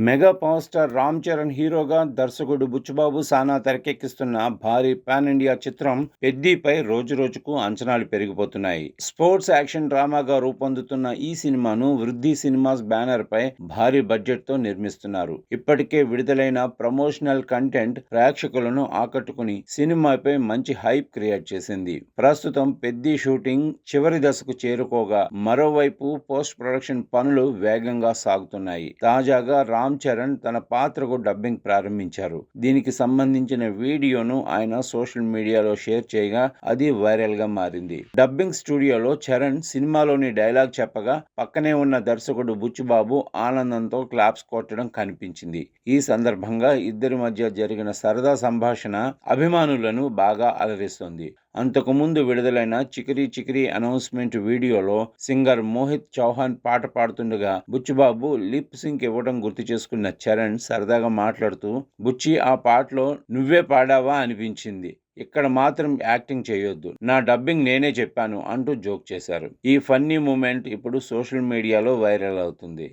Mega power star Ram Charan హీరోగా దర్శకుడు బుచ్చిబాబు సానా తెరకెక్కిస్తున్న భారీ పాన్ ఇండియా చిత్రం పెద్దిపై రోజురోజుకు అంచనాలు పెరిగిపోతున్నాయి. స్పోర్ట్స్ యాక్షన్ డ్రామాగా రూపొందుతున్న ఈ సినిమాను వృద్ధి సినిమాస్ బ్యానర్ పై భారీ బడ్జెట్ తో నిర్మిస్తున్నారు. ఇప్పటికే విడుదలైన ప్రమోషనల్ కంటెంట్ ప్రేక్షకులను ఆకట్టుకుని సినిమాపై మంచి హైప్ క్రియేట్ చేసింది. ప్రస్తుతం పెద్ది షూటింగ్ చివరి దశకు చేరుకోగా మరోవైపు పోస్ట్ ప్రొడక్షన్ పనులు వేగంగా సాగుతున్నాయి. తాజాగా రామ్ చరణ్ తన పాత్రకు డబ్బింగ్ ప్రారంభించారు. దీనికి సంబంధించిన వీడియోను ఆయన సోషల్ మీడియాలో షేర్ చేయగా అది వైరల్ గా మారింది. డబ్బింగ్ స్టూడియోలో చరణ్ సినిమాలోని డైలాగ్ చెప్పగా పక్కనే ఉన్న దర్శకుడు బుచ్చిబాబు ఆనందంతో క్లాప్స్ కొట్టడం కనిపించింది. ఈ సందర్భంగా ఇద్దరి మధ్య జరిగిన సరదా సంభాషణ అభిమానులను బాగా అలరిస్తోంది. అంతకుముందు విడుదలైన చికిరి చికిరి అనౌన్స్మెంట్ వీడియోలో సింగర్ మోహిత్ చౌహాన్ పాట పాడుతుండగా బుచ్చిబాబు లిప్ సింక్ ఇవ్వడం గుర్తు చేసుకున్న చరణ్ సరదాగా మాట్లాడుతూ, బుచ్చి ఆ పాటలో నువ్వే పాడావా అనిపించింది, ఇక్కడ మాత్రం యాక్టింగ్ చేయొద్దు, నా డబ్బింగ్ నేనే చెప్పాను అంటూ జోక్ చేశారు. ఈ ఫన్నీ మూమెంట్ ఇప్పుడు సోషల్ మీడియాలో వైరల్ అవుతుంది.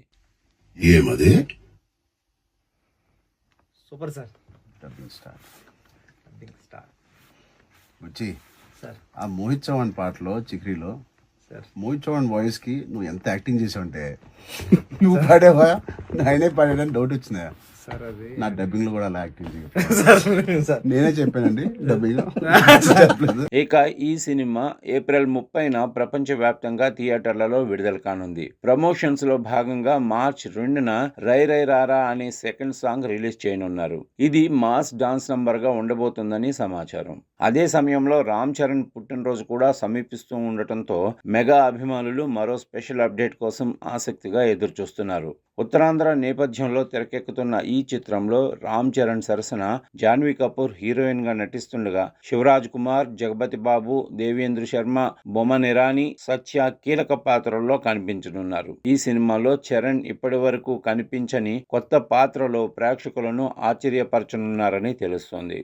Super sir. డబ్బింగ్ స్టార్ వచ్చి సార్ ఆ మోహిత్ చౌహాన్ పాటలో చిక్రీలో సార్ మోహిత్ చౌహాన్ వాయిస్ కి నువ్వు ఎంత యాక్టింగ్ చేసావంటే నువ్వు పాడేవా ఆయనే పాడాడని డౌట్ వచ్చిందా సార్? అది నా డబ్బింగ్ లో కూడా అలా యాక్టింగ్ చేయాలి నేనే చెప్పానండి డబ్బింగ్ లో. ఇక ఈ సినిమా ఏప్రిల్ 30న ప్రపంచవ్యాప్తంగా థియేటర్లలో విడుదల కానుంది. ప్రమోషన్స్ లో భాగంగా మార్చ్ 2న రై రై రారా అనే సెకండ్ సాంగ్ రిలీజ్ చేయనున్నారు. ఇది మాస్ డాన్స్ నంబర్ గా ఉండబోతుందని సమాచారం. అదే సమయంలో రామ్ చరణ్ పుట్టినరోజు కూడా సమీపిస్తూ ఉండటంతో మెగా అభిమానులు మరో స్పెషల్ అప్డేట్ కోసం ఆసక్తిగా ఎదురుచూస్తున్నారు. ఉత్తరాంధ్ర నేపథ్యంలో తెరకెక్కుతున్న ఈ చిత్రంలో రామ్ చరణ్ సరసన జాన్వీ కపూర్ హీరోయిన్ గా నటిస్తుండగా శివరాజ్ కుమార్, జగపతి బాబు, దేవేంద్ర శర్మ, బొమ్మన్ ఇరానీ, సత్య కీలక పాత్రల్లో కనిపించనున్నారు. ఈ సినిమాలో చరణ్ ఇప్పటి వరకు కనిపించని కొత్త పాత్రలో ప్రేక్షకులను ఆశ్చర్యపరచనున్నారని తెలుస్తోంది.